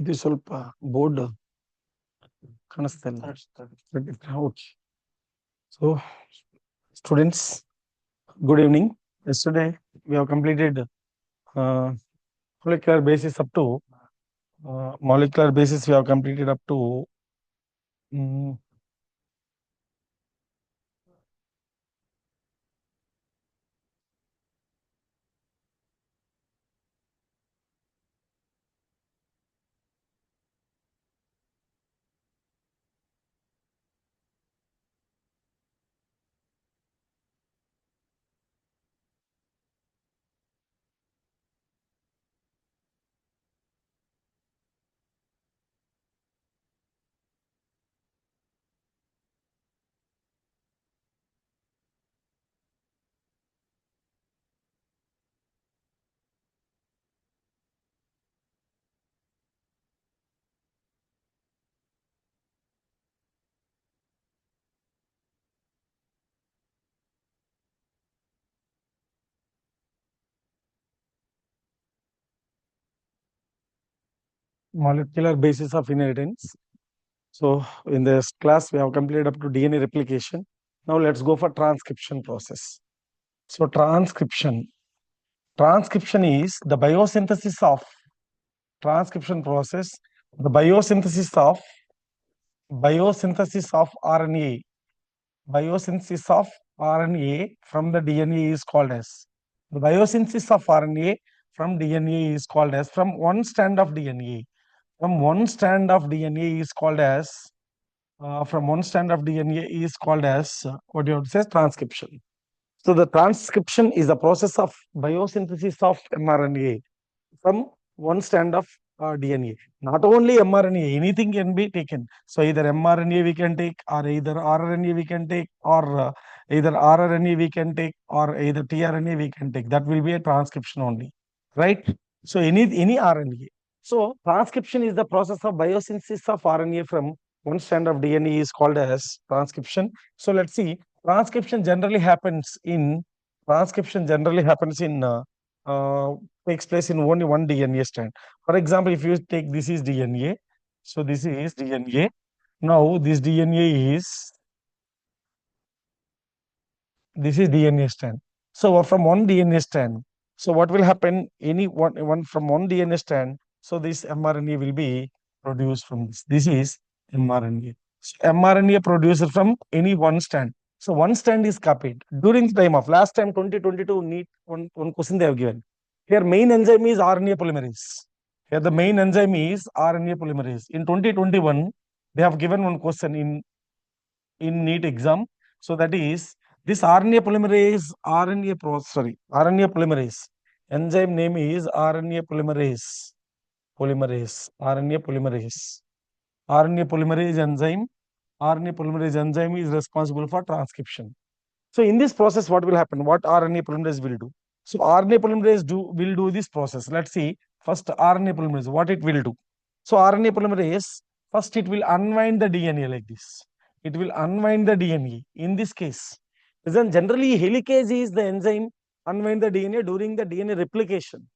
ಇದು ಸ್ವಲ್ಪ ಬೋರ್ಡ್ ಕಾಣಿಸ್ತಾ ಇಲ್ಲ. Okay. So, students, good evening. Yesterday we have completed molecular basis up to molecular basis. We have completed up to molecular basis of inheritance. So in this class we have completed up to DNA replication. Now let's go for transcription process. So transcription is the biosynthesis of transcription process, the biosynthesis of RNA. Biosynthesis of RNA from the DNA is called as the biosynthesis of RNA from DNA is called as from one strand of DNA. From one strand of DNA is called as what do you say, transcription. So the transcription is the process of biosynthesis of mRNA from one strand of DNA. Not only mRNA, anything can be taken. So either mRNA we can take, or either rRNA we can take, or either rRNA we can take, or either tRNA we can take. That will be a transcription only, right? So any RNA. So transcription is the process of biosynthesis of RNA from one strand of DNA is called as transcription. So let's see. Transcription generally happens in takes place in only one DNA strand. For example, if you take this is DNA, so this is DNA. Now this is DNA strand. So from one DNA strand, so what will happen? Any one from one DNA strand, so this mRNA will be produced from this. This is mRNA. So mRNA produced from any one strand. So one strand is copied. During the time of last time 2022 NEET one question they have given. Here main enzyme is RNA polymerase. Here the main enzyme is RNA polymerase. In 2021, they have given one question in NEET exam. So that is this RNA polymerase, RNA polymerase. Enzyme name is RNA polymerase. RNA polymerase enzyme. RNA polymerase enzyme is responsible for transcription. So in this process, what will happen? What RNA polymerase will do? So RNA polymerase will do this process. Let's see. First, RNA polymerase, what it will do. So RNA polymerase, first it will unwind the DNA like this. It will unwind the DNA. In this case, then generally helicase is the enzyme unwind the DNA during the DNA replication.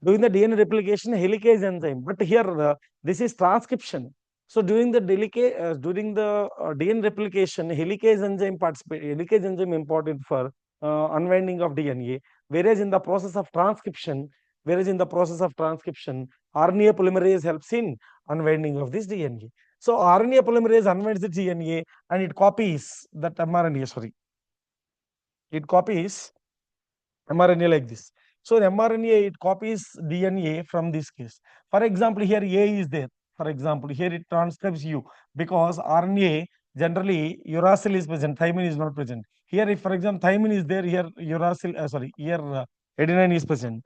During the DNA replication, helicase enzyme. But here, this is transcription. So during the DNA replication, helicase enzyme participate. Helicase enzyme important for unwinding of DNA. Whereas in the process of transcription, RNA polymerase helps in unwinding of this DNA. So RNA polymerase unwinds the DNA and it copies that mRNA. It copies mRNA like this. So in mRNA, it copies DNA from this case. For example, here A is there. For example, here it transcribes U because RNA generally uracil is present, thymine is not present. Here, if for example thymine is there, here adenine is present.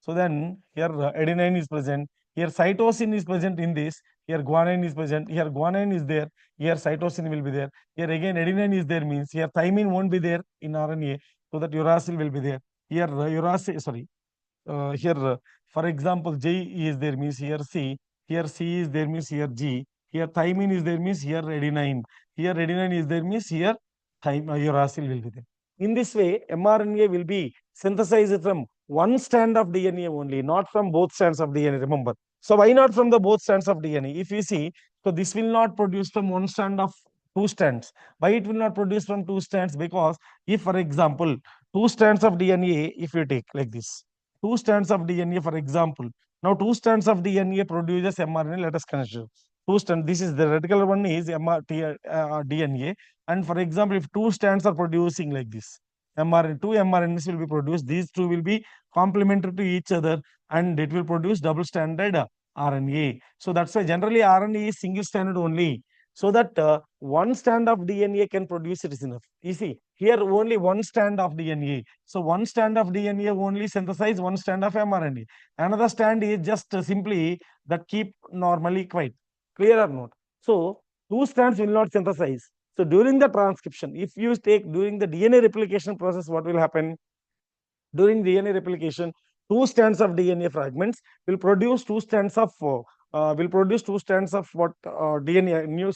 So then here adenine is present. Here cytosine is present in this. Here guanine is present. Here guanine is there. Here cytosine will be there. Here again adenine is there means here thymine won't be there in RNA, so that uracil will be there. Here for example J is there means here C. Here C is there means here G. Here thymine is there means here adenine. Here adenine is there means here uracil will be there. In this way, mRNA will be synthesized from one strand of DNA only, not from both strands of DNA, remember. So why not from the both strands of DNA? If you see, so this will not produce from one strand of two strands. Why it will not produce from two strands? Because if, for example, two strands of DNA, if you take like this, two strands of DNA, for example, now two strands of DNA produces mRNA. Let us consider two strands. This is the red color one is DNA, and for example, if two strands are producing like this, mRNA, two mRNAs will be produced. These two will be complementary to each other, and it will produce double stranded RNA. So that's why generally RNA is single stranded only. So that one strand of DNA can produce it is enough. You see, here only one strand of DNA. So one strand of DNA only synthesize one strand of mRNA. Another strand is just simply that keep normally quiet. Clear or not? So two strands will not synthesize. So during the transcription, if you take during the DNA replication process, what will happen? During DNA replication, two strands of DNA fragments will produce two strands of what DNA new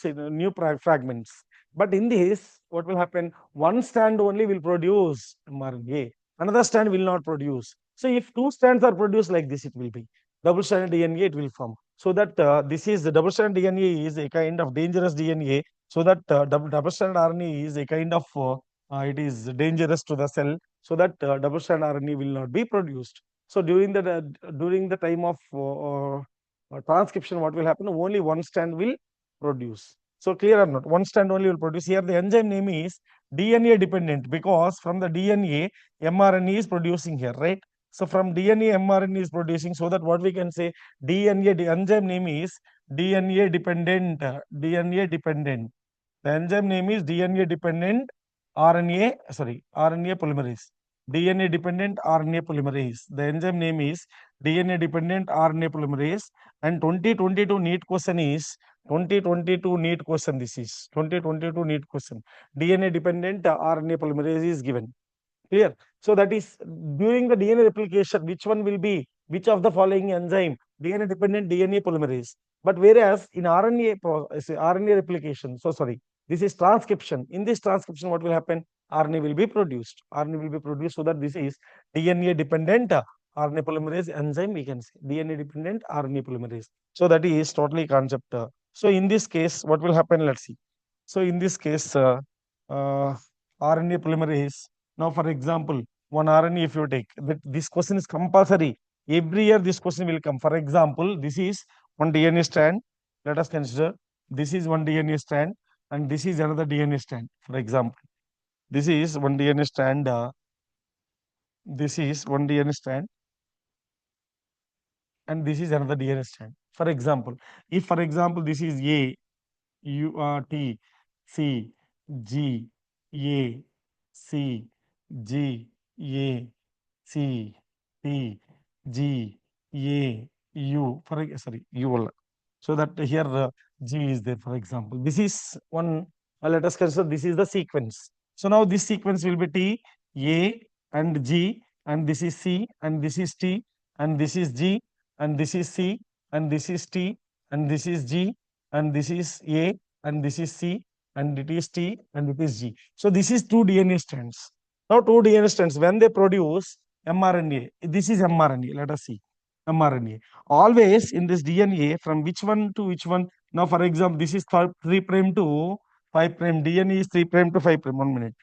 fragments. But in this, what will happen? One strand only will produce mRNA. Another strand will not produce. So if two strands are produced like this, it will be double stranded DNA. It will form. So that this is the double stranded DNA is a kind of dangerous DNA. So that double stranded RNA is a kind of it is dangerous to the cell, so that double strand RNA will not be produced. So during the time of transcription, what will happen? Only one strand will produce. So clear or not? One strand only will produce. Here the enzyme name is DNA dependent, because from the DNA mRNA is producing here, right? So from DNA mRNA is producing, so that what we can say, DNA the enzyme name is DNA dependent. DNA dependent. The enzyme name is DNA dependent RNA polymerase. DNA dependent RNA polymerase. The enzyme name is DNA dependent RNA polymerase. And 2022 NEET question is 2022 NEET question. This is 2022 NEET question. DNA dependent RNA polymerase is given. Clear? So that is during the DNA replication, which one will be, which of the following enzyme? DNA dependent DNA polymerase. But whereas in RNA replication, so sorry, this is transcription. In this transcription, what will happen? RNA will be produced. RNA will be produced, so that this is DNA dependent RNA polymerase enzyme, we can say DNA dependent RNA polymerase. So that is totally concept. So in this case, what will happen? Let's see. So in this case, uh, RNA polymerase. Now, for example, one RNA, if you take this question is compulsory. Every year, this question will come. For example, this is one DNA strand. Let us consider this is one DNA strand, and this is another DNA strand. For example, this is one DNA strand. This is one DNA strand, and this is another DNA strand. For example, if for example this is A, T, C, G, A, C, G, A, C, T, G, A, U. Sorry, U. So that here G is there. For example, this is one. Let us consider this is the sequence. So now this sequence will be T, A, and G, and this is C, and this is T, and this is G, and this is C, and this is T, and this is G, and this is A, and this is C, and it is T, and it is G. So this is two DNA strands. Now two DNA strands, when they produce mRNA, this is mRNA. Let us see mRNA. Always in this DNA, from which one to which one? Now, for example, this is 3 prime to 5 prime. DNA is 3 prime to 5 prime. 1 minute.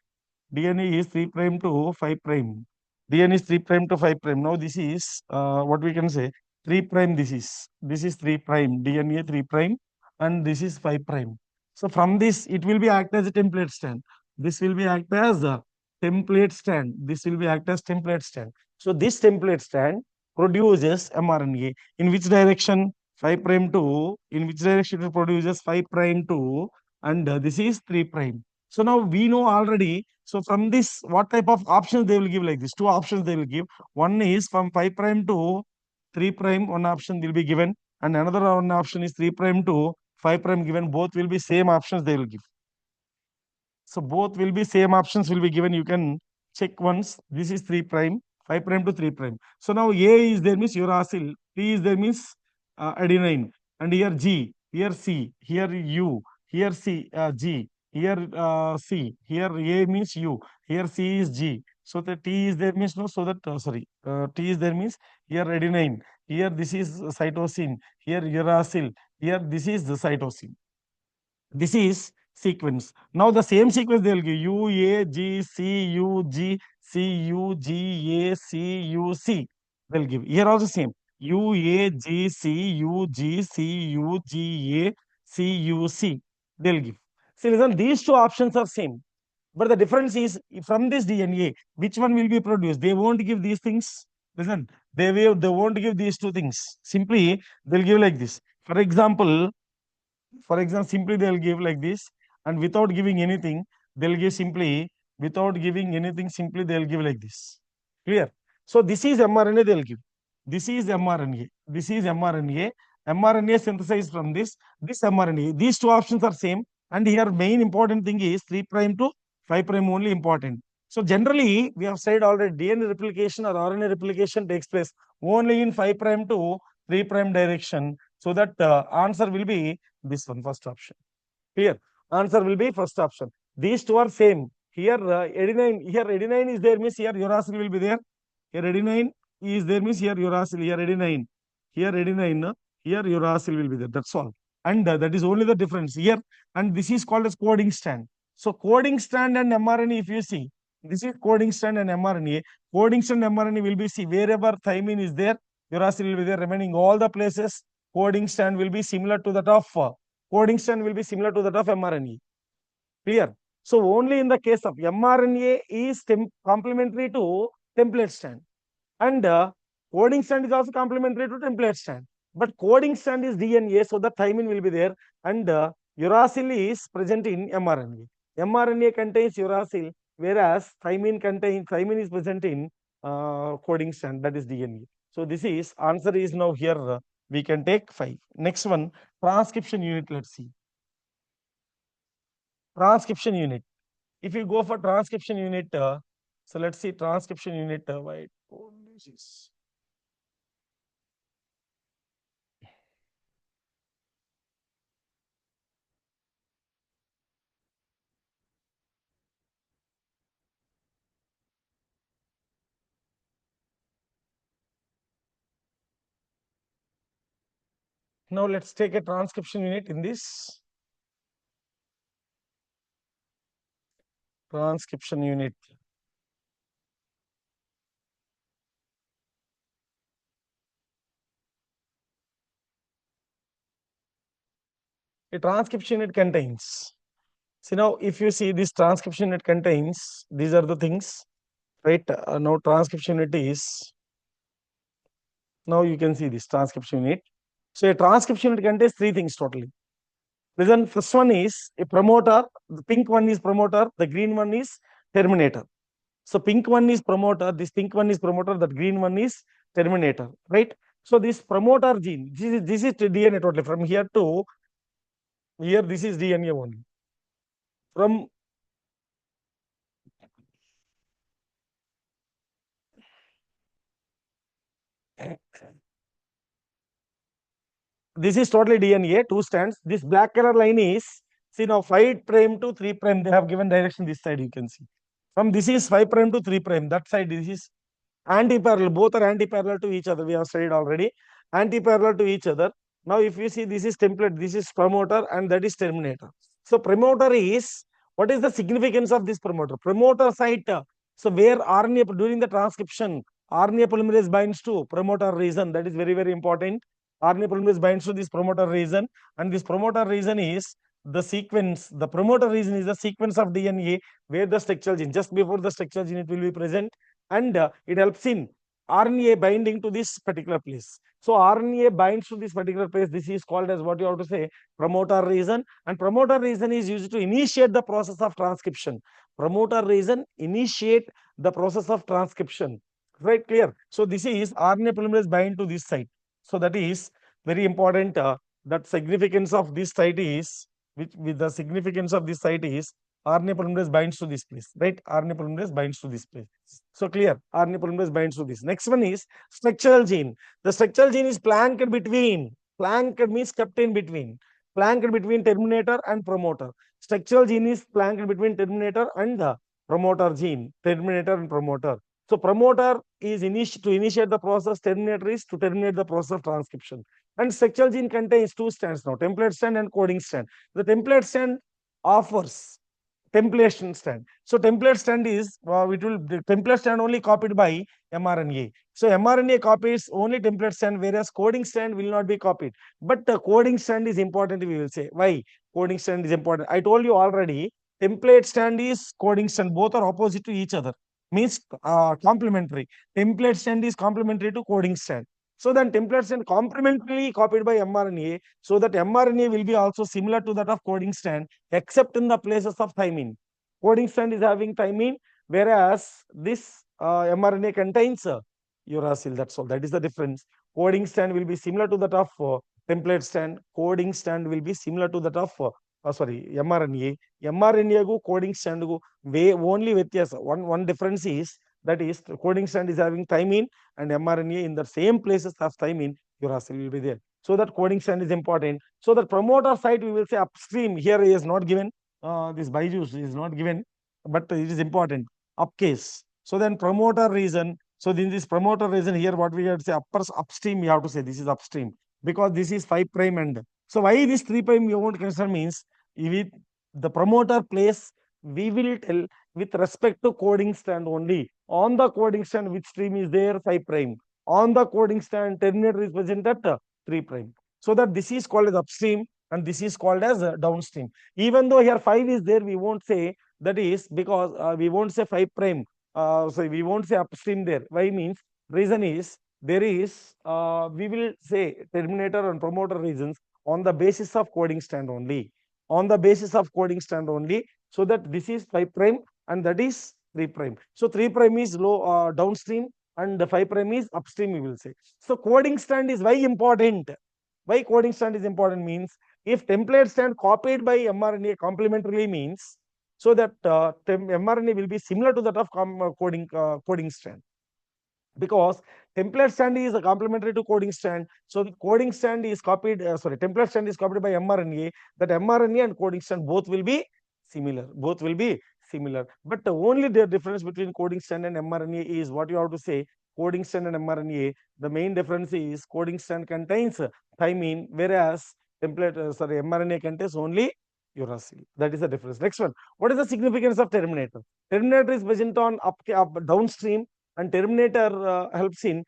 DNA is 3 prime to 5 prime. DNA is 3 prime to 5 prime. Now this is what we can say 3 prime. This is 3 prime. DNA 3 prime, and this is 5 prime. So from this, it will be act as a template stand. This will be act as a template stand. This will be act as template stand. So this template stand produces mRNA. In which direction? 5 prime to. In which direction it produces 5 prime to, and this is 3 prime. So now we know already. So from this, what type of options they will give like this? Two options they will give. One is from 5 prime to 3 prime, one option will be given, and another one option is 3 prime to 5 prime given. Both will be same options they will give. So both will be same options will be given. You can check once. This is 3 prime, 5 prime to 3 prime. So now A is there means uracil, T is there means adenine, and here G, here C, here U, here G, here C, here A means U, here C is G. So the T is there means no. So that sorry, T is there means here adenine. Here this is cytosine. Here uracil. Here this is the cytosine. This is sequence. Now the same sequence they will give U A G C U G C U G A C U C. They'll give here also same U A G C U G C U G A C U C. They'll give. See, listen, these two options are same, but the difference is from this DNA, which one will be produced? They won't give these things. Listen, they won't give these two things. Simply they'll give like this. For example, simply they'll give like this, and without giving anything, they'll give simply without giving anything, simply they'll give like this. Clear? So this is mRNA they'll give. This is mRNA. This is mRNA. mRNA synthesized from this mRNA. These two options are same, and here main important thing is 3' to 5' only important. So generally, we have said already DNA replication or RNA replication takes place only in 5' to 3' direction. So that answer will be this one, first option. Clear? Answer will be first option. These two are same. Here adenine, here adenine is there means here uracil will be there. Here adenine is there means here uracil, here adenine. Here adenine, here uracil will be there. That's all. And that is only the difference here. And this is called as coding strand. So coding strand and mRNA, if you see, this is coding strand and mRNA. Coding strand mRNA will be, see, wherever thymine is there, uracil will be there. Remaining all the places, coding strand will be similar to that of coding strand will be similar to that of mRNA. Clear? So only in the case of mRNA is complementary to template strand, and coding strand is also complementary to template strand. But coding strand is DNA, so the thymine will be there, and uracil is present in mRNA. mRNA contains uracil, whereas thymine is present in coding strand, that is DNA. So this is answer is now here. We can take 5. Next one, transcription unit. Let's see. Transcription unit. If you go for transcription unit, so let's see transcription unit. Why? Oh, this is. Now let's take a transcription unit in this transcription unit. A transcription unit contains. See, now if you see this transcription unit contains, these are the things, right? Now transcription unit is, now you can see this transcription unit. So a transcription unit contains 3 things totally. Listen, first one is a promoter. The pink one is promoter. The green one is terminator. So pink one is promoter. This pink one is promoter. That green one is terminator. Right. So this promoter gene. This is DNA totally. From here to here, this is DNA only. From this is totally DNA. 2 strands. This black color line is, see, now 5' to 3'. They have given direction this side. You can see. From this is 5' to 3'. That side, this is anti-parallel. Both are anti-parallel to each other. We have studied already. Anti-parallel to each other. Now, if you see, this is template, this is promoter, and that is terminator. So promoter is, what is the significance of this promoter? Promoter site. So where RNA during the transcription, RNA polymerase binds to promoter region. That is very, very important. RNA polymerase binds to this promoter region, and this promoter region is the sequence. The promoter region is the sequence of DNA where the structural gene, just before the structural gene, it will be present, and it helps in RNA binding to this particular place. So RNA binds to this particular place. This is called as what you have to say promoter region, and promoter region is used to initiate the process of transcription. Promoter region initiate the process of transcription. Right, clear? So this is RNA polymerase bind to this site. So that is very important. That significance of this site is, which with the significance of this site is RNA polymerase binds to this place, right? RNA polymerase binds to this place. So clear, RNA polymerase binds to this. Next one is structural gene. The structural gene is planked between, planked means kept in between, planked between terminator and promoter. Structural gene is planked between terminator and the promoter gene, terminator and promoter. So promoter is to initiate the process, terminator is to terminate the process of transcription. And structural gene contains two strands now, template strand and coding strand. The template strand offers template strand. So template strand is the template strand only copied by mRNA. So mRNA copies only template strand, whereas coding strand will not be copied. But the coding strand is important, we will say. Why? Coding strand is important. I told you already, template strand is coding strand. Both are opposite to each other. Means complementary. Template strand is complementary to coding strand. So then template strand complementarily copied by mRNA, so that mRNA will be also similar to that of coding strand, except in the places of thymine. Coding strand is having thymine, whereas this mRNA contains uracil. That's all. That is the difference. Coding strand will be similar to that of template strand. Coding strand will be similar to that of mRNA. mRNA coding strand only vyathyasa. One difference is that is coding strand is having thymine, and mRNA in the same places of thymine, uracil will be there. So that coding strand is important. So the promoter site we will say upstream. Here is not given. This byjuice is not given, but it is important. Up case. So then promoter region. So in this promoter region here, what we have to say upstream, we have to say this is upstream, because this is 5 prime end. So why this 3 prime you won't consider means with the promoter place, we will tell with respect to coding strand only. On the coding strand, which stream is there? 5 prime. On the coding strand, terminator is present at 3 prime. So that this is called as upstream and this is called as downstream. Even though here 5 is there, we won't say that is because we won't say 5 prime. So we won't say upstream there. Why means reason is there is we will say terminator and promoter regions on the basis of coding strand only. On the basis of coding strand only, so that this is 5 prime and that is 3 prime. So 3 prime is low downstream and the 5 prime is upstream, we will say. So coding strand is why important. Why coding strand is important means if template strand copied by mRNA complementarily means so that mRNA will be similar to that of coding strand, because template strand is complementary to coding strand. So the coding strand is copied, template strand is copied by mRNA. That mRNA and coding strand both will be similar. Both will be similar. But the only difference between coding strand and mRNA is what you have to say. Coding strand and mRNA, the main difference is coding strand contains thymine, whereas mRNA contains only uracil. That is the difference. Next one. What is the significance of terminator? Terminator is present on downstream, and terminator helps in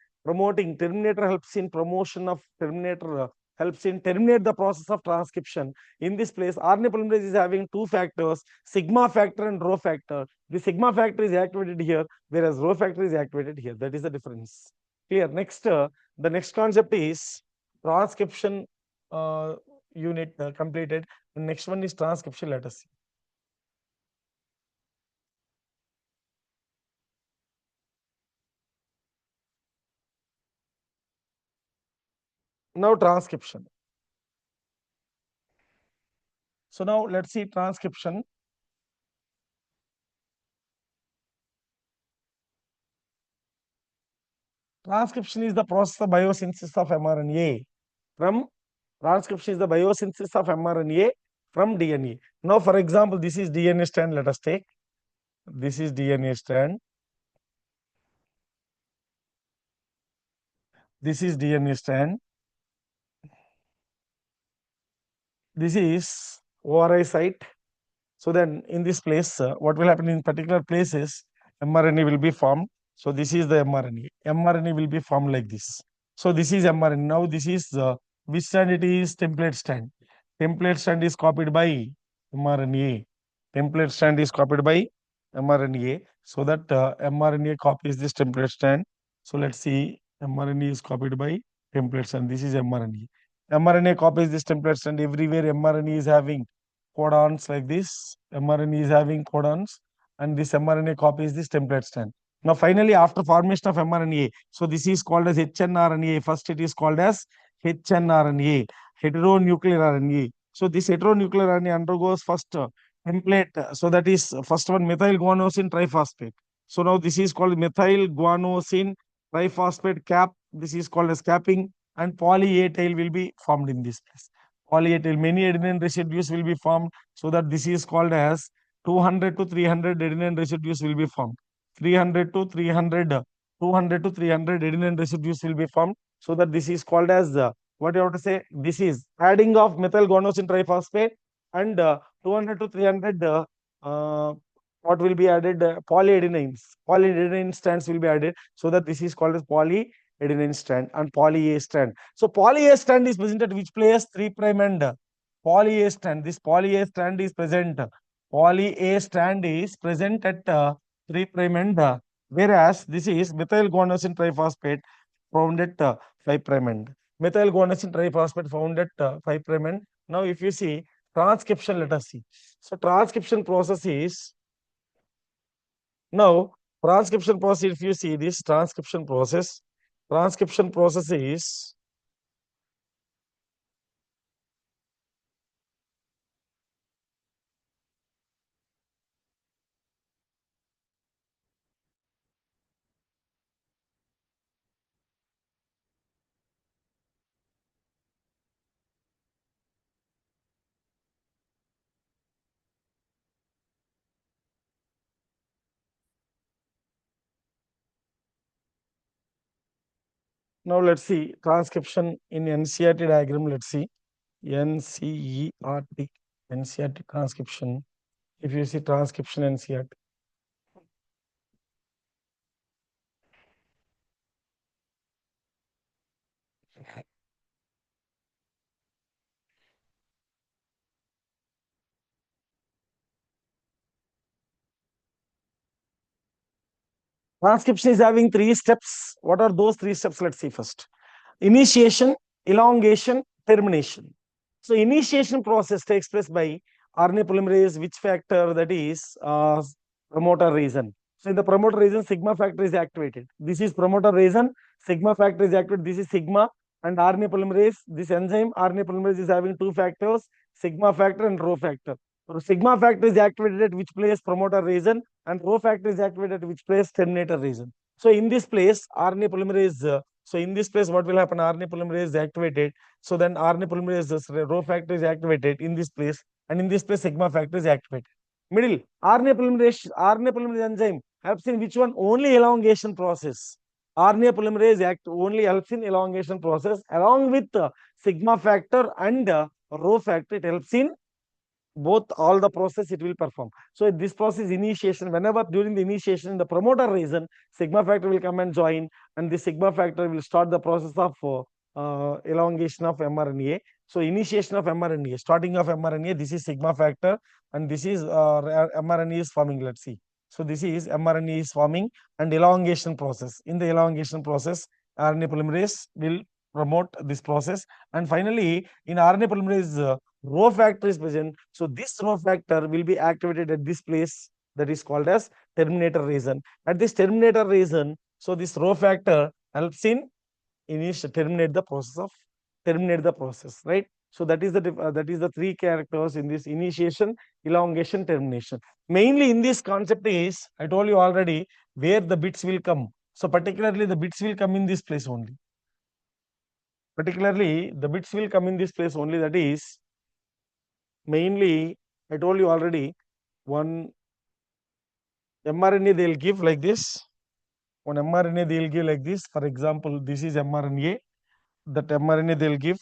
promotion of terminator, helps in terminate the process of transcription. In this place, RNA polymerase is having two factors, sigma factor and rho factor. The sigma factor is activated here, whereas rho factor is activated here. That is the difference. Clear. Next, the next concept is transcription unit completed. The next one is transcription. Let us see. Now transcription. So now let's see transcription. Transcription is the process of biosynthesis of mRNA from transcription is the biosynthesis of mRNA from DNA. Now, for example, this is DNA strand. Let us take this is DNA strand. This is DNA strand. This is ORI site. So then, in this place, what will happen in particular places? mRNA will be formed. So this is the mRNA. mRNA will be formed like this. So this is mRNA. Now this is which strand it is? Template strand. Template strand is copied by mRNA. Template strand is copied by mRNA. So that mRNA copies this template strand. So let's see, mRNA is copied by template strand. This is mRNA. mRNA copies this template strand. Everywhere mRNA is having codons like this. mRNA is having codons, and this mRNA copies this template strand. Now, finally, after formation of mRNA, so this is called as hnRNA. First, it is called as hnRNA, heteronuclear RNA. So this heteronuclear RNA undergoes first template. So that is first one, methyl guanosine triphosphate. So now this is called methyl guanosine triphosphate cap. This is called as capping, and polya tail will be formed in this place. Polya tail, many adenine residues will be formed, so that this is called as 200 to 300 adenine residues will be formed. 300 to 300, 200 to 300 adenine residues will be formed. So that this is called as, what you have to say, this is adding of methyl guanosine triphosphate, and 200 to 300, what will be added? Polyadenines. Polyadenine strands will be added. So that this is called as polyadenine strand and poly A strand. So poly A strand is present at which place? 3 prime and poly A strand. This poly A strand is present. Poly A strand is present at 3 prime end, whereas this is methyl guanosine triphosphate found at 5 prime end. Methyl guanosine triphosphate found at 5 prime end. Now, if you see transcription, let us see. So, transcription process is now transcription process. If you see this transcription process is now let's see transcription in NCERT diagram. Let's see NCERT NCERT transcription. If you see transcription NCERT, transcription is having 3 steps. What are those 3 steps? Let's see first. Initiation, elongation, termination. So initiation process takes place by RNA polymerase, which factor? That is promoter region. So in the promoter region, sigma factor is activated. This is promoter region, sigma factor is activated. This is sigma, and RNA polymerase, this enzyme RNA polymerase is having 2 factors, sigma factor and rho factor. So sigma factor is activated at which place? Promoter region, and rho factor is activated at which place? Terminator region. So in this place, RNA polymerase, so in this place, what will happen? RNA polymerase is activated. So then RNA polymerase, rho factor is activated in this place, and in this place, sigma factor is activated. Middle, RNA polymerase enzyme helps in which one? Only elongation process. RNA polymerase only helps in elongation process along with sigma factor and rho factor. It helps in both all the process it will perform. So this process initiation, whenever during the initiation in the promoter region, sigma factor will come and join, and the sigma factor will start the process of elongation of mRNA. So initiation of mRNA, starting of mRNA, this is sigma factor, and this is mRNA is forming. Let's see. So this is mRNA is forming and elongation process. In the elongation process, RNA polymerase will promote this process, and finally in RNA polymerase, rho factor is present. So this rho factor will be activated at this place, that is called as terminator region. At this terminator region, so this rho factor helps in terminate the process, right? So that is the 3 characters in this initiation, elongation, termination. Mainly in this concept is, I told you already, where the bits will come. So particularly the bits will come in this place only. Particularly the bits will come in this place only. That is mainly, I told you already, one mRNA they'll give like this. One mRNA they'll give like this. For example, this is mRNA. That mRNA they'll give,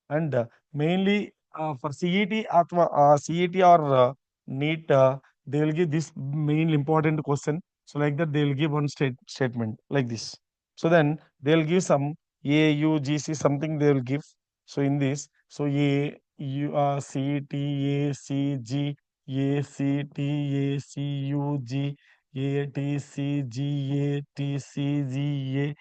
and mainly for CET or NEET, they will give this main important question. So like that, they will give one statement like this. So then they'll give some A, U, G, C, something they will give. So in this, so A, U, C, T, A, C, G, A, C, T, A, C, U, G, A, T, C, G, A, T, C, G, A.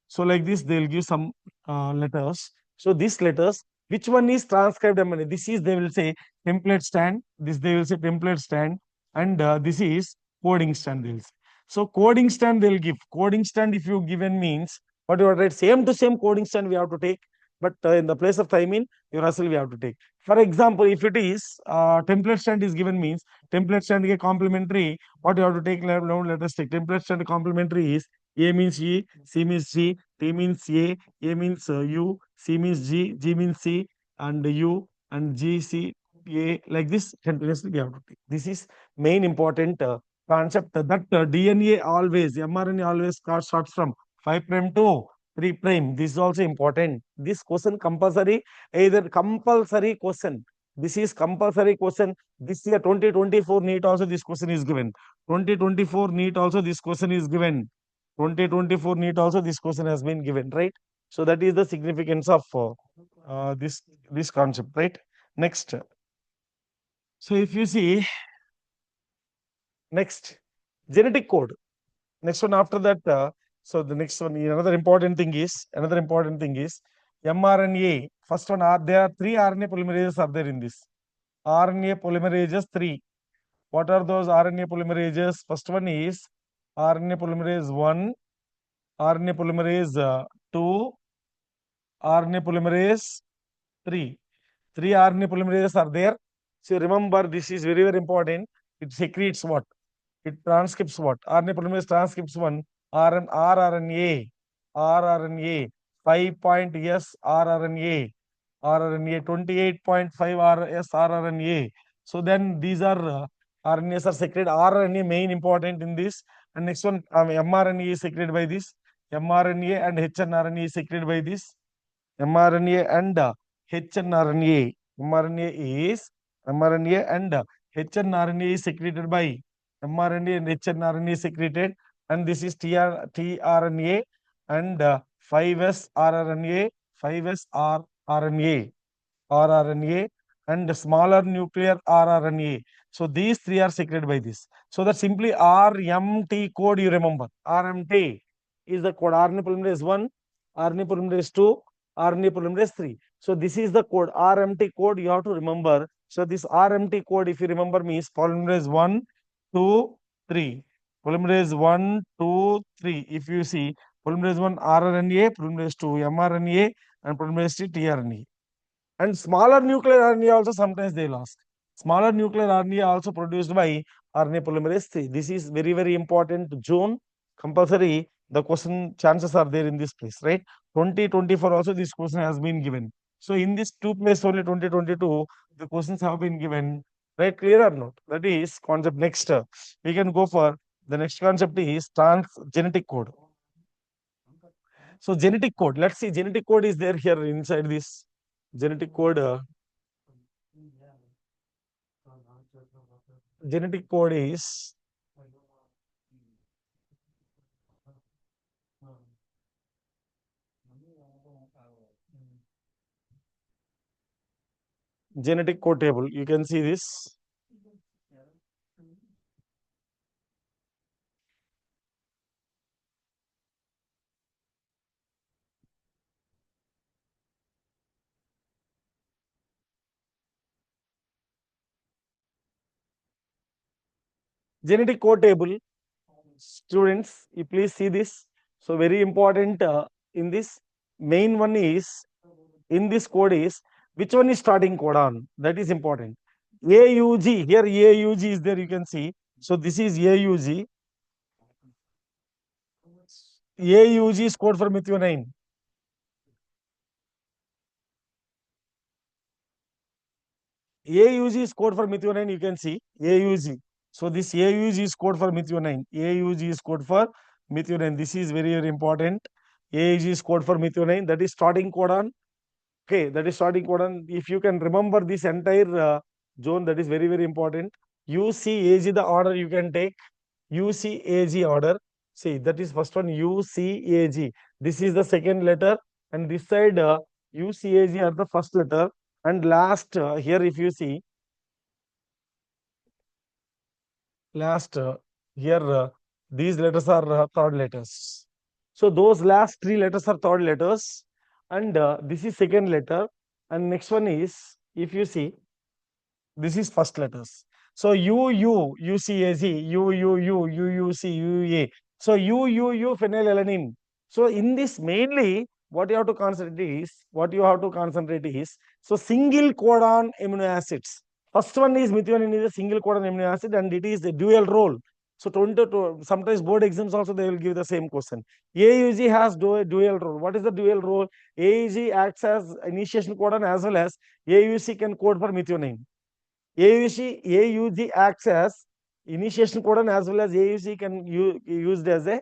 So like this, they'll give some letters. So these letters, which one is transcribed mRNA? This is, they will say template stand. This they will say template stand, and this is coding stand. They will say. So coding stand they'll give. Coding stand, if you given means what you are right, same to same coding stand we have to take, but in the place of thymine, uracil we have to take. For example, if it is template stand is given means template stand is complementary. What you have to take? Now let us take template stand complementary is A means E, C means G, T means A means U, C means G, G means C, and U, and G, C, A, like this continuously we have to take. This is main important concept that DNA always, mRNA always starts from 5 prime to 3 prime. This is also important. This question compulsory, either compulsory question. This is compulsory question. This year 2024 NEET also this question is given. 2024 NEET also this question is given. 2024 NEET also this question has been given, right? So that is the significance of this concept, right? Next. So if you see next genetic code, next one after that. So the next one, another important thing is mRNA. First one are there are three RNA polymerases are there in this. RNA polymerases three. What are those RNA polymerases? First one is RNA polymerase 1, RNA polymerase 2, RNA polymerase 3. Three RNA polymerases are there. So remember, this is very, very important. It secretes what? It transcripts what? RNA polymerase transcripts one rRNA, rRNA, 5 point S rRNA, rRNA 28.5 S rRNA. So then these are RNAs are secreted. RNA main important in this. And next one, mRNA is secreted by this. mRNA and hnRNA is secreted by this. mRNA and hnRNA. mRNA is mRNA and hnRNA is secreted by mRNA and hnRNA is secreted, and this is tRNA and 5S rRNA, 5S rRNA, rRNA and smaller nuclear rRNA. So these three are secreted by this. So that simply RMT code you remember. RMT is the code. RNA polymerase 1, RNA polymerase 2, RNA polymerase 3. So this is the code. RMT code you have to remember. So this RMT code, if you remember, means polymerase 1, 2, 3. Polymerase 1, 2, 3. If you see polymerase 1 rRNA, polymerase 2 mRNA, and polymerase 3 tRNA. And smaller nuclear RNA also sometimes they lost. Smaller nuclear RNA also produced by RNA polymerase 3. This is very, very important zone. Compulsory, the question chances are there in this place, right? 2024 also this question has been given. So in this two place only 2022, the questions have been given, right? Clear or not? That is concept. Next, we can go for the next concept is genetic code. So genetic code, let's see, genetic code is there here inside this genetic code. Genetic code is genetic code table. You can see this. Genetic code table. Students, you please see this. So very important in this. Main one is in this code is which one is starting codon. That is important. AUG, here AUG is there, you can see. So this is AUG. AUG is code for methionine. AUG is code for methionine, you can see AUG. So this AUG is code for methionine. AUG is code for methionine. This is very, very important. AUG is code for methionine. That is starting codon. Okay, that is starting codon. If you can remember this entire zone, that is very, very important. UCAG, the order you can take. UCAG order. See, that is first one UCAG. This is the second letter, and this side UCAG are the first letter. And last here, if you see, last here, these letters are third letters. So those last three letters are third letters, and this is second letter. And next one is, if you see, this is first letters. So UCAG, UUC, UUA. So UUU phenylalanine. So in this mainly, what you have to concentrate is, so single codon amino acids. First one is methionine is a single codon amino acid, and it is a dual role. So sometimes board exams also they will give the same question. AUG has dual role. What is the dual role? AUG acts as initiation codon as well as AUC can code for methionine. AUG acts as initiation codon as well as AUC can used as a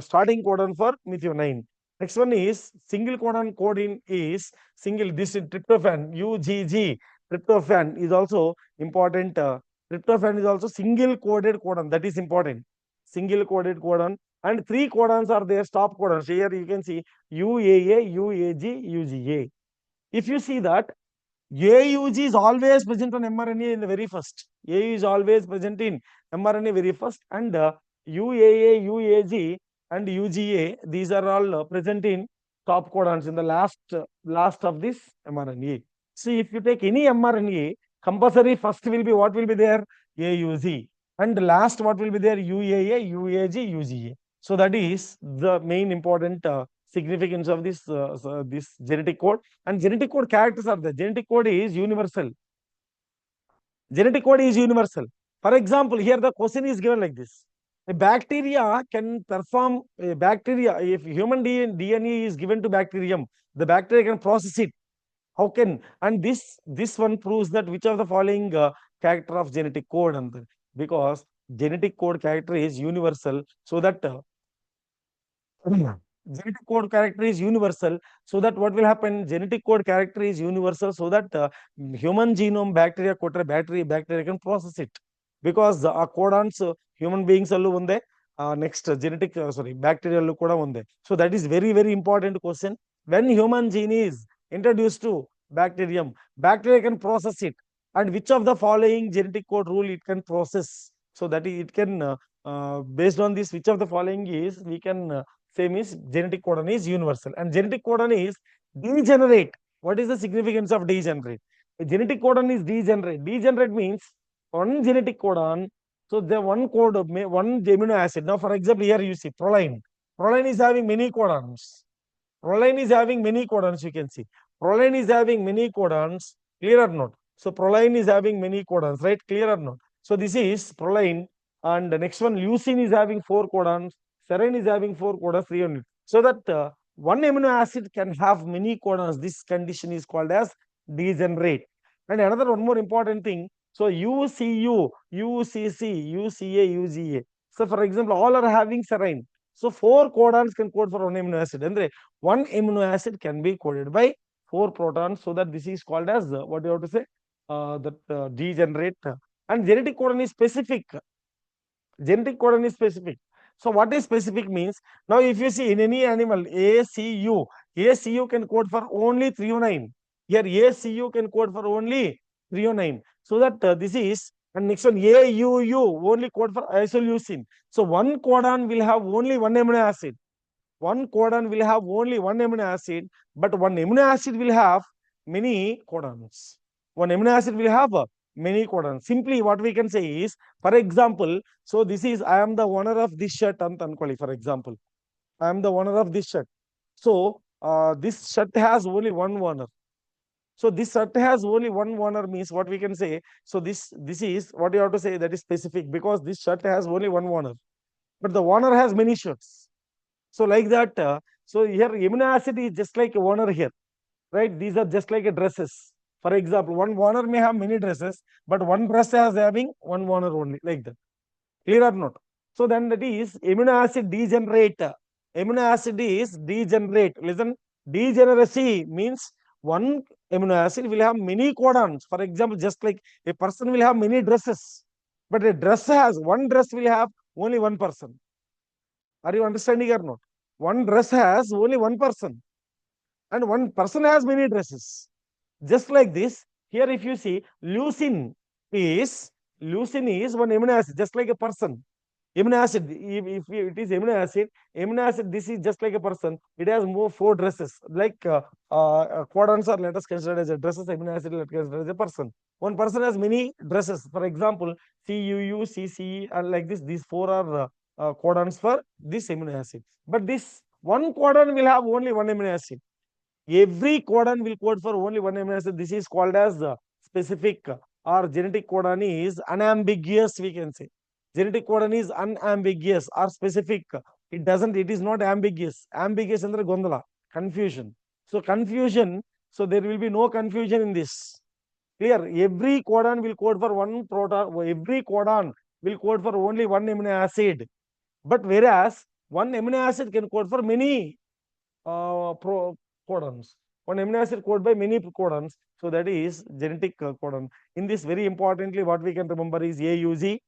starting codon for methionine. Next one is single codon coding is single. This is tryptophan, UGG. Tryptophan is also important. Tryptophan is also single coded codon. That is important. Single coded codon. And three codons are there, stop codons. Here you can see UAA, UAG, UGA. If you see that AUG is always present on mRNA in the very first. A is always present in mRNA very first, and UAA, UAG, and UGA, these are all present in top codons in the last of this mRNA. See, if you take any mRNA, compulsory first will be what will be there? AUG. And last what will be there? UAA, UAG, UGA. So that is the main important significance of this genetic code. And genetic code characters are there. Genetic code is universal. Genetic code is universal. For example, here the question is given like this. A bacteria can perform a bacteria. If human DNA is given to bacterium, the bacteria can process it. How can? And this one proves that which of the following character of genetic code, and because genetic code character is universal, so that genetic code character is universal, so that what will happen? Genetic code character is universal, so that human genome bacteria can process it, because the codons human beings allu unde, next genetic sorry bacteria allu kuda unde. So that is very very important question. When human gene is introduced to bacterium, bacteria can process it, and which of the following genetic code rule it can process? So that it can based on this, which of the following is we can same is genetic codon is universal, and genetic codon is degenerate. What is the significance of degenerate? A genetic codon is degenerate. Degenerate means one genetic codon. So the one code of one amino acid. Now, for example, here you see proline. Proline is having many codons. Proline is having many codons. You can see proline is having many codons. Clear or not? So proline is having many codons, right? Clear or not? So this is proline, and the next one leucine is having 4 codons. Serine is having 4 codons, 3 units. So that one amino acid can have many codons. This condition is called as degenerate. And another one more important thing. So UCU, UCC, UCA, UGA. So for example, all are having serine. So 4 codons can code for one amino acid. And one amino acid can be coded by 4 protons. So that this is called as what you have to say? Degenerate. And genetic codon is specific. Genetic codon is specific. So what is specific means? Now if you see in any animal, ACU can code for only 309. Here ACU can code for only 309. So that this is, and next one AUU only code for isoleucine. So one codon will have only one amino acid. One codon will have only one amino acid, but one amino acid will have many codons. One amino acid will have many codons. Simply what we can say is, for example, so this is, I am the owner of this shirt, for example. I am the owner of this shirt. So this shirt has only one owner. So this shirt has only one owner means what we can say. So this is what you have to say, that is specific, because this shirt has only one owner, but the owner has many shirts. So like that, so here amino acid is just like a owner here, right? These are just like a dresses. For example, one owner may have many dresses, but one dress has having one owner only, like that. Clear or not? So then that is amino acid degenerate. Amino acid is degenerate. Listen, degeneracy means one amino acid will have many codons. For example, just like a person will have many dresses, but a dress has one dress will have only one person. Are you understanding or not? One dress has only one person, and one person has many dresses. Just like this, here if you see, leucine is one amino acid, just like a person. Amino acid, if it is amino acid, this is just like a person. It has more 4 dresses, like quadrants, or let us consider as a dresses. Amino acid, let us consider as a person. One person has many dresses. For example, CUU, CCE, and like this. These 4 are quadrants for this amino acid. But this one quadrant will have only one amino acid. Every codon will code for only one amino acid. This is called as specific, or genetic codon is unambiguous, we can say. Genetic codon is unambiguous or specific. It is not ambiguous. Ambiguous under gondola, confusion. So confusion, so there will be no confusion in this. Clear? Every codon will code for one proton. Every codon will code for only one amino acid. But whereas one amino acid can code for many codons. One amino acid code by many codons. So that is genetic codon. In this, very importantly, what we can remember is AUG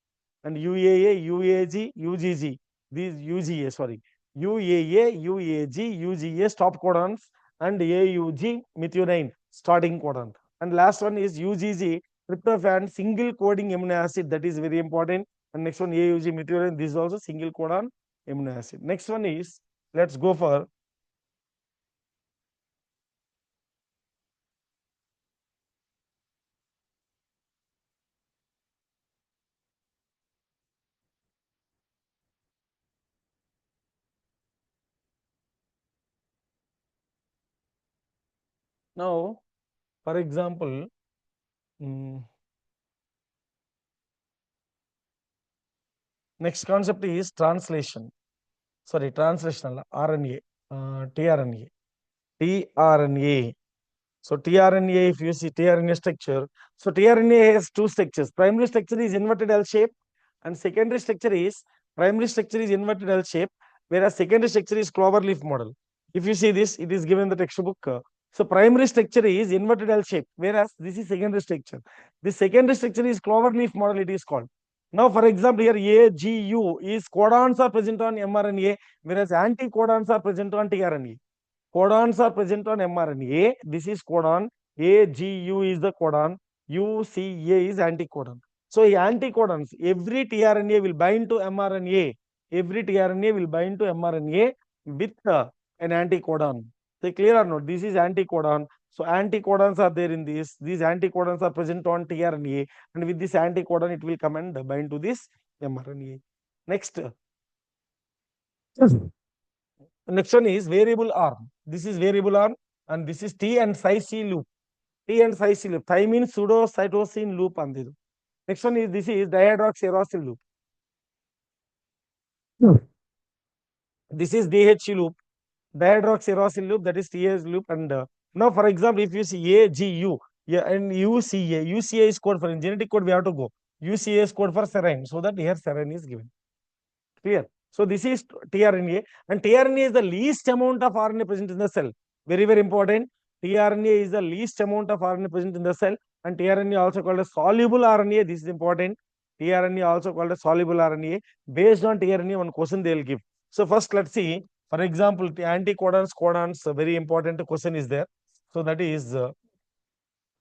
and UAA, UAG, UGG. These UGA, sorry, UAA, UAG, UGA stop codons, and AUG methionine starting codon. And last one is UGG tryptophan single coding amino acid. That is very important. And next one AUG methionine. This is also single codon amino acid. Next one is, let's go for now. For example, mm, next concept is translation. Sorry, translational RNA, tRNA, tRNA. So tRNA, if you see tRNA structure, so tRNA has two structures. Primary structure is inverted L shape, and secondary structure is inverted L shape, whereas secondary structure is clover leaf model. If you see this, it is given in the textbook. So primary structure is inverted L shape, whereas this is secondary structure. The secondary structure is clover leaf model, it is called. Now, for example, here AGU is codons are present on mRNA, whereas anticodons are present on tRNA. Codons are present on mRNA. This is codon. AGU is the codon. UCA is anticodon. So, anticodons, every tRNA will bind to mRNA. Every tRNA will bind to mRNA with an anticodon. So, clear or not? This is anticodon. So, anticodons are there in this. These anticodons are present on tRNA. And with this anticodon, it will come and bind to this mRNA. Next. Next one is variable arm. This is variable arm, and this is T and psi C loop. T and psi C loop. Thymine pseudocytosine loop ಅಂದಿದು. Next one is, this is dihydroxyurosyl loop. This is DHC loop. Dihydroxyurosyl loop, that is TH loop. And now, for example, if you see AGU, yeah, and UCA, UCA is code for, in genetic code we have to go. UCA is code for serine, so that here serine is given. Clear? So this is tRNA, and tRNA is the least amount of RNA present in the cell. Very, very important. tRNA is the least amount of RNA present in the cell, and tRNA also called a soluble RNA. This is important. tRNA also called a soluble RNA. Based on tRNA, one question they will give. So first, let's see. For example, the anticodons, codons, a very important question is there. So that is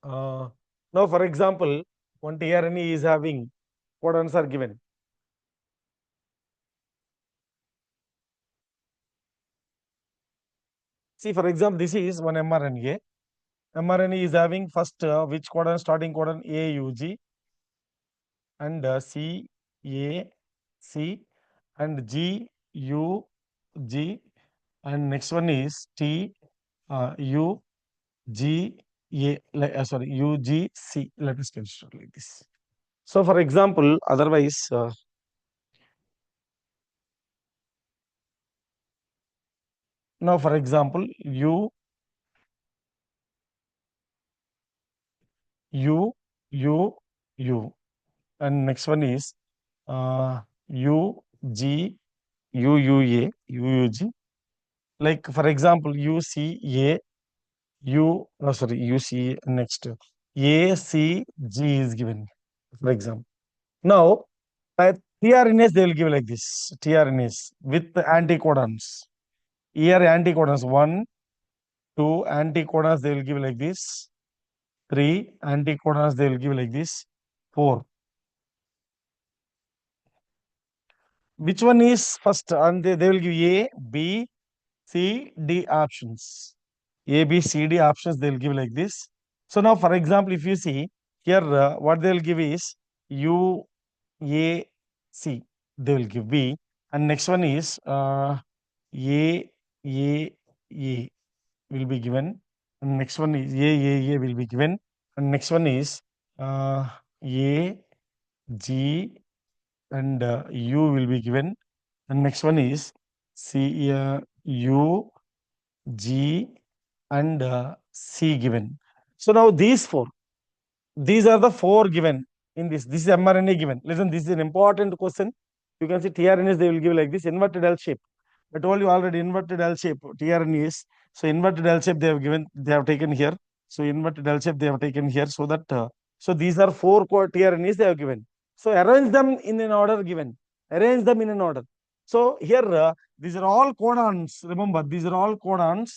now, for example, one tRNA is having codons are given. See, for example, this is one mRNA. mRNA is having first which codon, starting codon AUG, and CAC, and GUG, and next one is TUGA, sorry, UGC. Let us consider like this. So, for example, otherwise, now for example, U, and next one is UG, UUG. Like for example, UCA, sorry, UCA, next ACG is given, for example. Now, tRNAs they will give like this, tRNAs with anticodons. Here anticodons, 1, 2 anticodons they will give like this, 3 anticodons they will give like this, 4. Which one is first? And they will give A, B, C, D options. A, B, C, D options they will give like this. So now, for example, if you see here, what they will give is U, A, C. They will give B, and next one is A, A, A will be given. And next one is A will be given. And next one is A, G, and U will be given. And next one is C, U, G, and C given. So now these four these are the four given in this. This is mRNA given. Listen, this is an important question. You can see tRNAs, they will give like this inverted L shape. I told you already, inverted L shape tRNAs. So inverted L shape they have given, they have taken here. So inverted L shape they have taken here, so that so these are four tRNAs they have given. So arrange them in an order given. Arrange them in an order. So here these are all codons. Remember, these are all codons.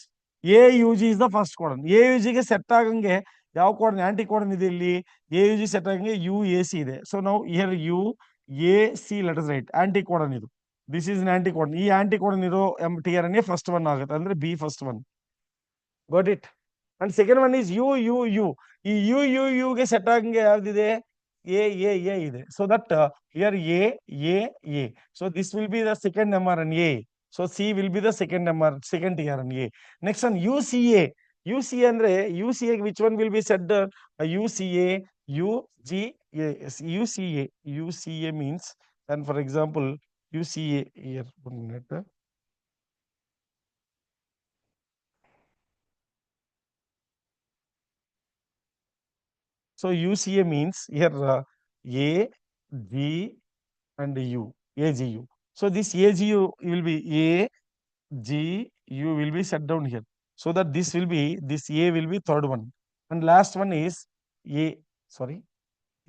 AUG is the first codon. AUG ಗೆ set ಆಗಂಗೆ ಯಾವ ಕೋಡನ್ aunty ಕೋಡನ್ ಇದೆ ಇಲ್ಲಿ AUG set ಆಗಂಗೆ UAC ಇದೆ. So now here UAC let us write anticodon ಇದು. This is an anticodon. ಈ anticodon ಇರೋ tRNA first one ಆಗುತ್ತೆ ಅಂದ್ರೆ B first one. Got it? And second one is UUU. ಈ UUU ಗೆ set ಆಗಂಗೆ ಯಾವ್ದಿದೆ A ಇದೆ. So that here A. So this will be the second mRNA. So C will be the second tRNA. Next one UCA. UCA ಅಂದ್ರೆ UCA which one will be set? UCA, UGA. UCA means, and for example UCA here, 1 minute. So UCA means here A, G and U, AGU. So this AGU will be A, G, U will be set down here. So that this will be, this A will be third one. And last one is A, sorry,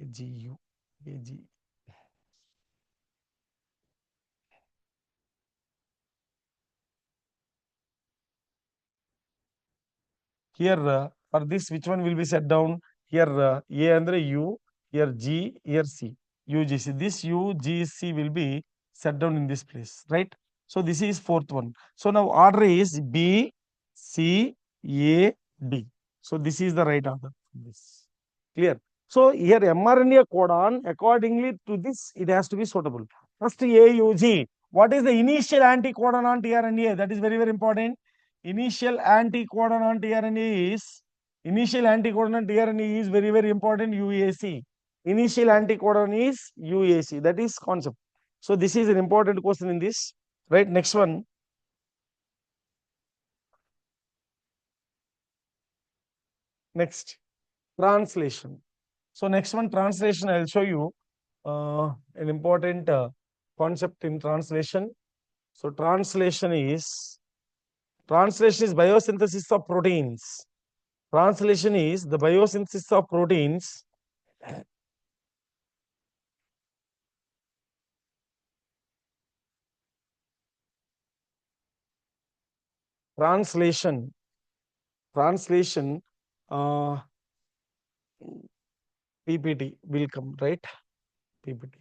AGU, AG. Here for this, which one will be set down? Here A andre U, here G, here C. UGC. This UGC will be set down in this place, right? So this is fourth one. So now order is B, C, A, D. So this is the right order. This clear. So here mRNA codon, accordingly to this, it has to be suitable. First AUG. What is the initial anticodon on tRNA? That is very, very important. Initial anticodon on tRNA is very, very important. UAC. Initial anticodon is UAC. That is concept. So this is an important question in this. Right. Next one. Next, translation. So next one, translation. I'll show you an important concept in translation. So translation is biosynthesis of proteins. Translation is the biosynthesis of proteins translation PPT will come, right? PPT.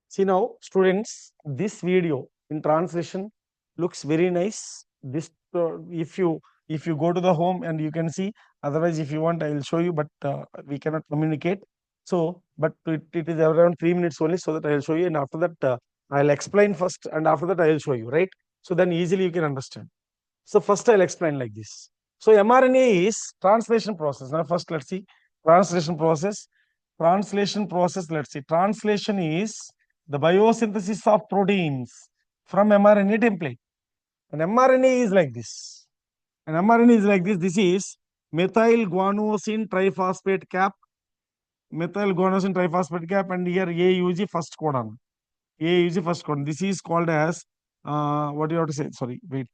See now, students, this video in translation looks very nice. This if you go to the home and you can see. Otherwise, if you want, I will show you, but we cannot communicate. So, but it is around 3 minutes only, so that I will show you, and after that, I'll explain first, and after that, I will show you, right? So then easily you can understand. So first, I'll explain like this. So mRNA is translation process. Now, first, let's see translation process. Translation process. Let's see. Translation is the biosynthesis of proteins from mRNA template. And mRNA is like this. And mRNA is like this. This is methyl guanosine triphosphate cap. Methyl guanosine triphosphate cap, and here AUG first codon. AUG first codon. This is called as what do you have to say? Sorry, wait.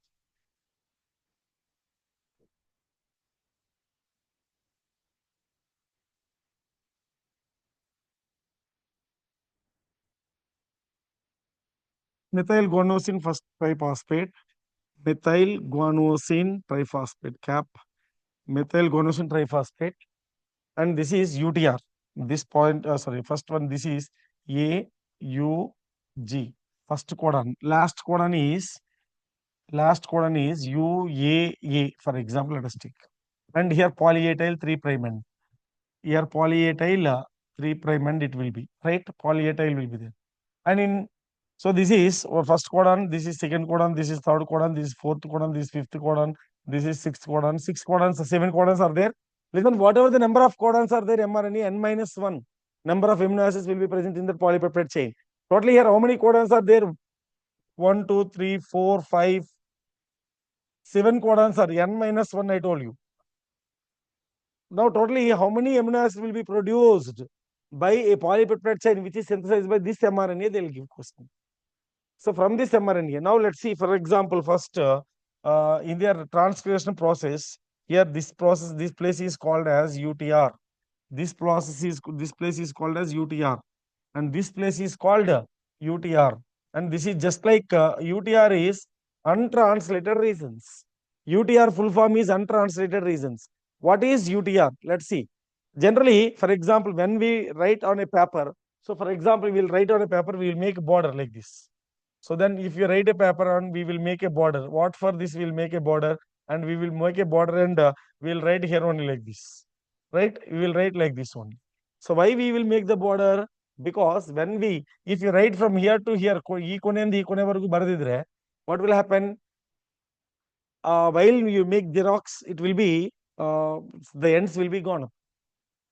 Methyl guanosine first triphosphate. Methyl guanosine triphosphate cap. Methyl guanosine triphosphate, and this is UTR. This point, sorry, first one, this is AUG, first codon. Last codon is UAA, for example, let us take. And here polyatyl 3' end. Here polyatyl 3' end it will be, right? Polyatyl will be there. And in, so this is our first codon, this is second codon, this is third codon, this is fourth codon, this is fifth codon, This is 6 codons. 6 codons, 7 codons are there. Listen, whatever the number of codons are there, mRNA n minus 1 number of amino acids will be present in the polypeptide chain. Totally here, how many codons are there? 1, 2, 3, 4, 5, 7 codons are n minus 1, I told you. Now, totally, how many amino acids will be produced by a polypeptide chain which is synthesized by this mRNA? They will give question. So, from this mRNA, now let's see, for example, first in their transcription process, here this process, this place is called as UTR. This place is called as UTR, and this place is called UTR. And this is just like UTR is untranslated regions. UTR full form is untranslated regions. What is UTR? Let's see. Generally, for example, when we write on a paper, so for example, we will write on a paper, we will make a border like this. So then if you write a paper on, we will make a border. What for this? We will make a border, and we will make a border, and we will write here only like this. Right? We will write like this one. So why we will make the border? Because when we, if you write from here to here, what will happen? While you make Xerox, it will be, the ends will be gone.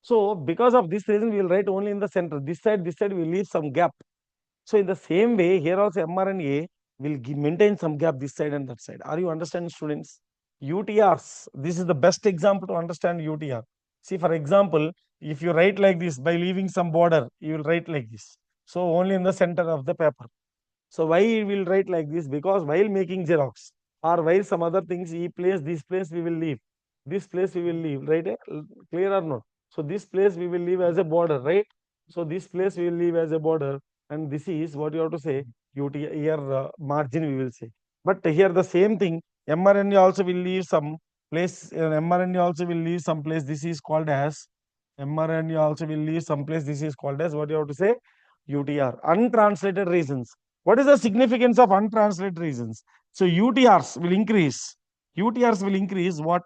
So because of this reason, we will write only in the center. This side, we will leave some gap. So in the same way, here also mRNA will maintain some gap this side and that side. Are you understanding, students? UTRs, this is the best example to understand UTR. See, for example, if you write like this, by leaving some border, you will write like this. So only in the center of the paper. So why we will write like this? Because while making Xerox or while some other things, this place we will leave. This place we will leave, right? Clear or not? So this place we will leave as a border, right? So this place we will leave as a border, and this is what you have to say, UT here margin we will say. But here the same thing, mRNA also will leave some place, mRNA also will leave some place. This is called as mRNA also will leave some place. This is called as what you have to say, UTR, untranslated regions. What is the significance of untranslated regions? So UTRs will increase. UTRs will increase what?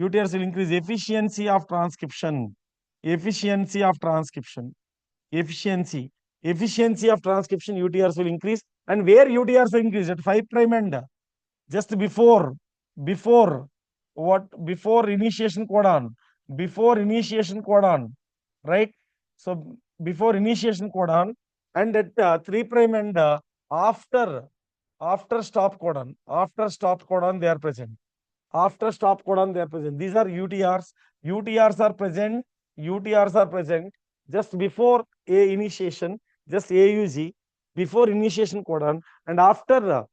UTRs will increase efficiency of transcription. Efficiency of transcription. Efficiency. Efficiency of transcription, UTRs will increase. And where UTRs will increase? At 5' end. Just before what? Before initiation codon. Before initiation codon. Right? So before initiation codon, and at 3' end after stop codon. After stop codon, they are present. After stop codon, they are present. These are UTRs. UTRs are present. UTRs are present just before a initiation, just AUG, before initiation codon, and after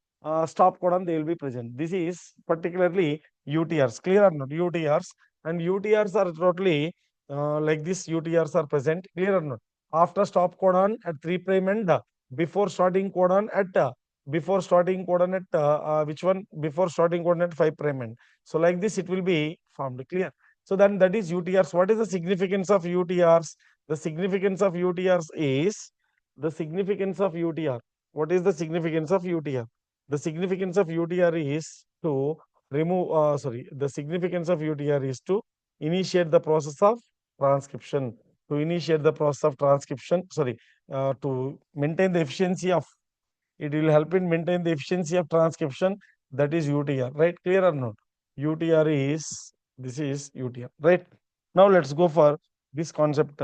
stop codon, they will be present. This is particularly UTRs. Clear or not? UTRs. And UTRs are totally like this. UTRs are present. Clear or not? After stop codon at 3' end, before starting codon at which one? Before starting codon at 5' end. So like this, it will be formed. Clear? So then that is UTRs. What is the significance of UTRs? The significance of UTRs is the significance of UTR. What is the significance of UTR? The significance of UTR is to remove, the significance of UTR is to initiate the process of transcription. To initiate the process of transcription, to maintain the efficiency of, it will help in maintain the efficiency of transcription. That is UTR, right? Clear or not? UTR is, this is UTR, right? Now let's go for this concept.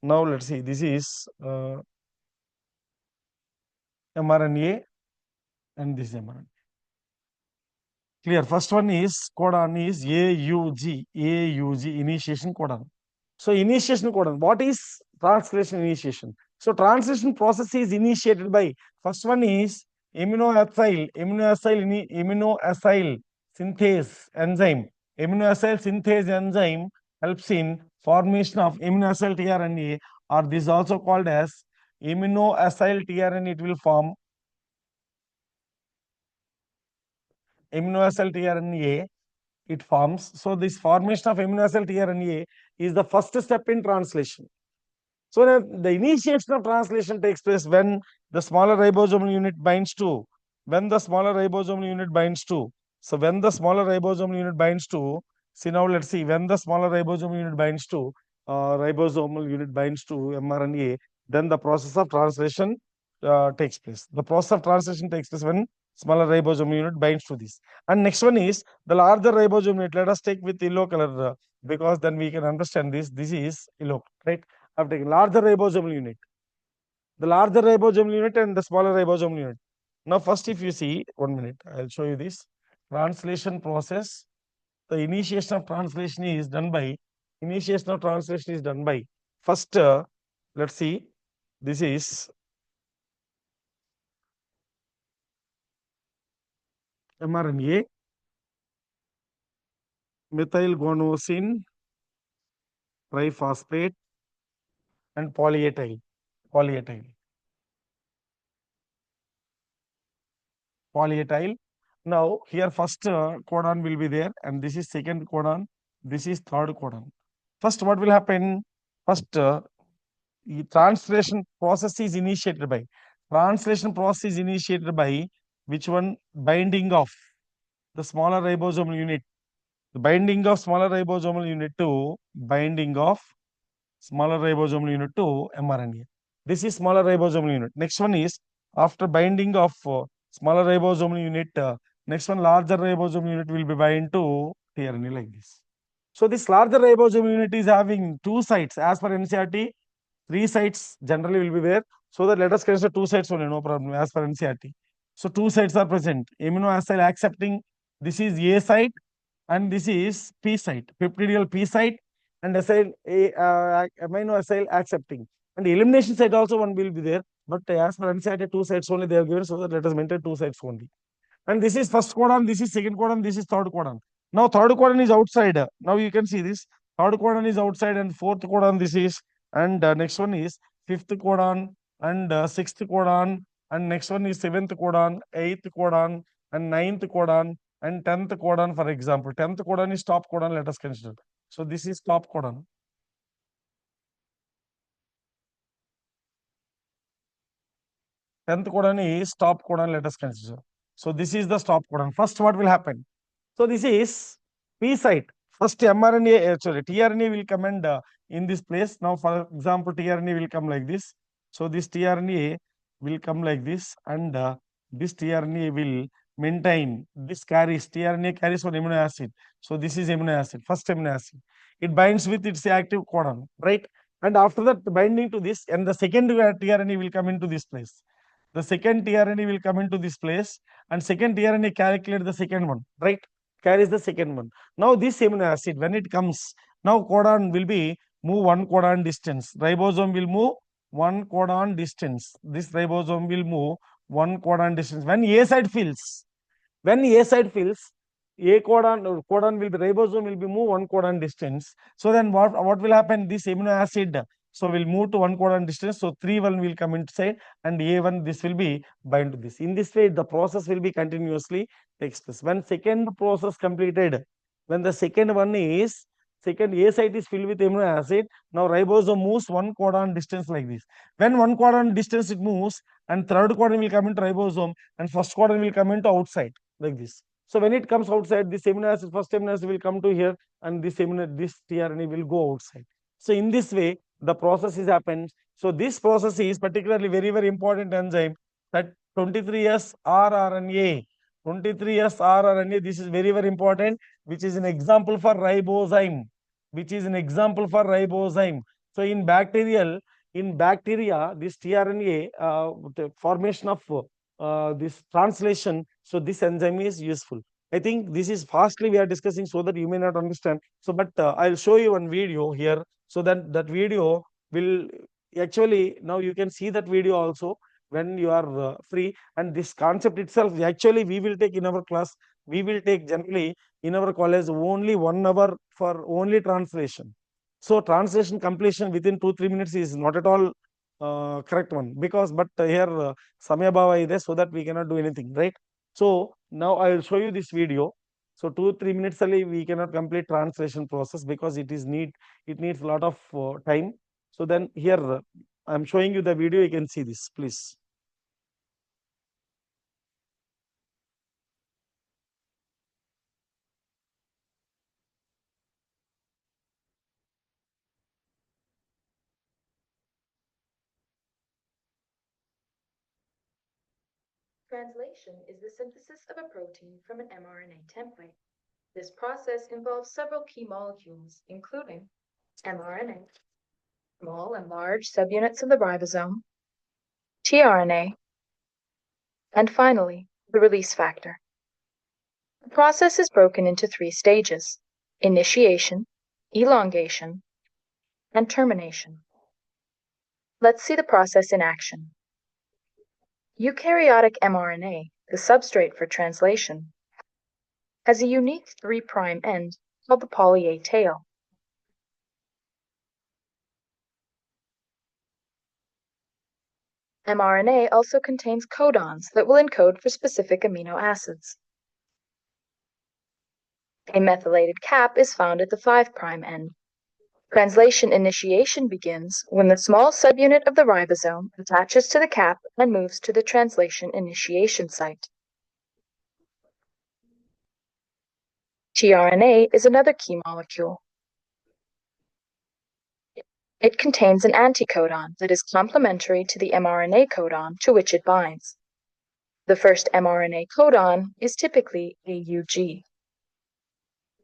Now let's see, this is mRNA and this mRNA. Clear? First one is codon is AUG, initiation codon. So initiation codon, what is translation initiation? So translation process is initiated by, first one is aminoacyl synthase enzyme. Aminoacyl synthase enzyme helps in formation of aminoacyl tRNA, or this is also called as aminoacyl tRNA. It will form aminoacyl tRNA. It forms. So this formation of aminoacyl tRNA is the first step in translation. So the initiation of translation takes place when the smaller ribosomal unit binds to, when the smaller ribosomal unit binds to. So when the smaller ribosomal unit binds to, see now let's see, when the smaller ribosomal unit binds to mRNA, then the process of translation takes place. The process of translation takes place when smaller ribosome unit binds to this. And next one is the larger ribosome unit. Let us take with yellow color because then we can understand this. This is yellow, right? I've taken larger ribosome unit, the larger ribosome unit and the smaller ribosome unit. Now, first, if you see, 1 minute, I'll show you this translation process. The initiation of translation is done by first. Let's see. This is mRNA, methylguanosine triphosphate, and polyatyl. Polyatyl. Polyatyl. Now, here first codon will be there, and this is second codon. This is third codon. First, what will happen? First, the translation process is initiated by which one? Binding of the smaller ribosomal unit. The binding of smaller ribosomal unit to mRNA. This is smaller ribosomal unit. Next one is after binding of smaller ribosomal unit, next one larger ribosomal unit will be bind to tRNA like this. So this larger ribosome unit is having two sites as per NCRT. Three sites generally will be there. So that let us consider two sites only, no problem as per NCRT. So two sites are present. Amino acid accepting. This is A site and this is P site. Peptidyl P site and amino acid accepting. And the elimination site also one will be there. But as per NCRT, two sites only they are given. So that let us maintain two sites only. And this is first codon, this is second codon, this is third codon. Now third codon is outside. Now you can see this. Third codon is outside and fourth codon this is. And next one is fifth codon and sixth codon. And next one is seventh codon, eighth codon, and ninth codon, and 10th codon, for example. 10th codon is top codon, let us consider. So this is top codon. 10th codon is stop codon, let us consider. So this is the stop codon. First, what will happen? So this is P site. First mRNA, sorry, tRNA will come and in this place. Now, for example, tRNA will come like this. So this tRNA will come like this, and this tRNA will maintain. This carries tRNA carries one amino acid. So this is amino acid, first amino acid. It binds with its active codon, right? And after that, binding to this, and the second tRNA will come into this place. The second tRNA will come into this place, and second tRNA calculate the second one, right? Carries the second one. Now this amino acid, when it comes, now codon will be move one codon distance. Ribosome will move one codon distance. This ribosome will move one codon distance. When A site fills, A codon will be ribosome will be move one codon distance. So then what will happen? This amino acid so will move to one codon distance. So 3 1 will come inside and A1 this will be bind to this. In this way, the process will be continuously takes place. When second process completed, when the second one is second A site is filled with amino acid, now ribosome moves one codon distance like this. When one codon distance it moves, and third codon will come into ribosome, and first codon will come into outside like this. So when it comes outside, this amino acid, first amino acid will come to here, and this tRNA will go outside. So in this way, the process is happens. So this process is particularly very, very important enzyme that 23S rRNA. 23S rRNA, this is very, very important, which is an example for ribozyme, So in bacteria, this tRNA, the formation of this translation, so this enzyme is useful. I think this is fastly we are discussing so that you may not understand. So, but I'll show you one video here so that that video will actually now you can see that video also when you are free. And this concept itself, actually, we will take in our class. We will take generally in our college only 1 hour for only translation. So translation completion within 2 3 minutes is not at all correct one because but here Samya Bhava is there so that we cannot do anything, right? So now I will show you this video. So 2 3 minutes only we cannot complete translation process because it needs a lot of time. So then here I am showing you the video. You can see this, please. Translation is the synthesis of a protein from an mRNA template. This process involves several key molecules, including mRNA, small and large subunits of the ribosome, tRNA, and finally, the release factor. The process is broken into 3 stages: initiation, elongation, and termination. Let's see the process in action. Eukaryotic mRNA, the substrate for translation, has a unique 3' end called the poly A tail. mRNA also contains codons that will encode for specific amino acids. A methylated cap is found at the 5' end. Translation initiation begins when the small subunit of the ribosome attaches to the cap and moves to the translation initiation site. tRNA is another key molecule. It contains an anticodon that is complementary to the mRNA codon to which it binds. The first mRNA codon is typically AUG.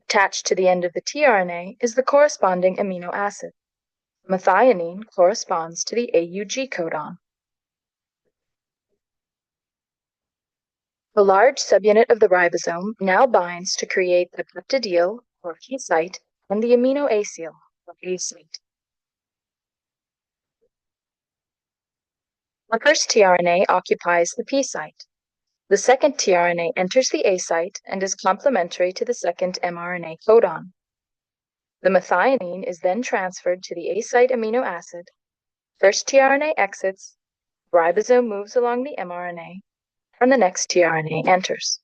Attached to the end of the tRNA is the corresponding amino acid. Methionine corresponds to the AUG codon. The large subunit of the ribosome now binds to create the peptidyl, or P site, and the amino acyl, or A site. The first tRNA occupies the P site. The second tRNA enters the A site and is complementary to the second mRNA codon. The methionine is then transferred to the A site amino acid. First tRNA exits, ribosome moves along the mRNA, and the next tRNA enters.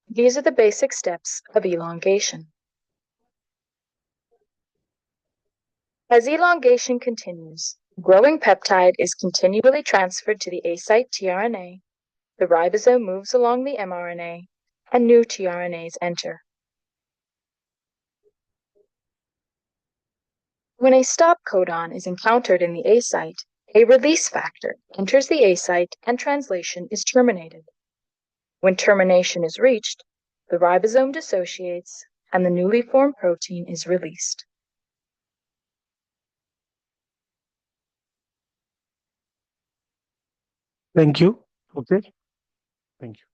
These are the basic steps of elongation. As elongation continues, growing peptide is continually transferred to the A site tRNA, the ribosome moves along the mRNA, and new tRNAs enter. When a stop codon is encountered in the A site, a release factor enters the A site and translation is terminated. When termination is reached, the ribosome dissociates and the newly formed protein is released. Thank you. Okay. Thank you.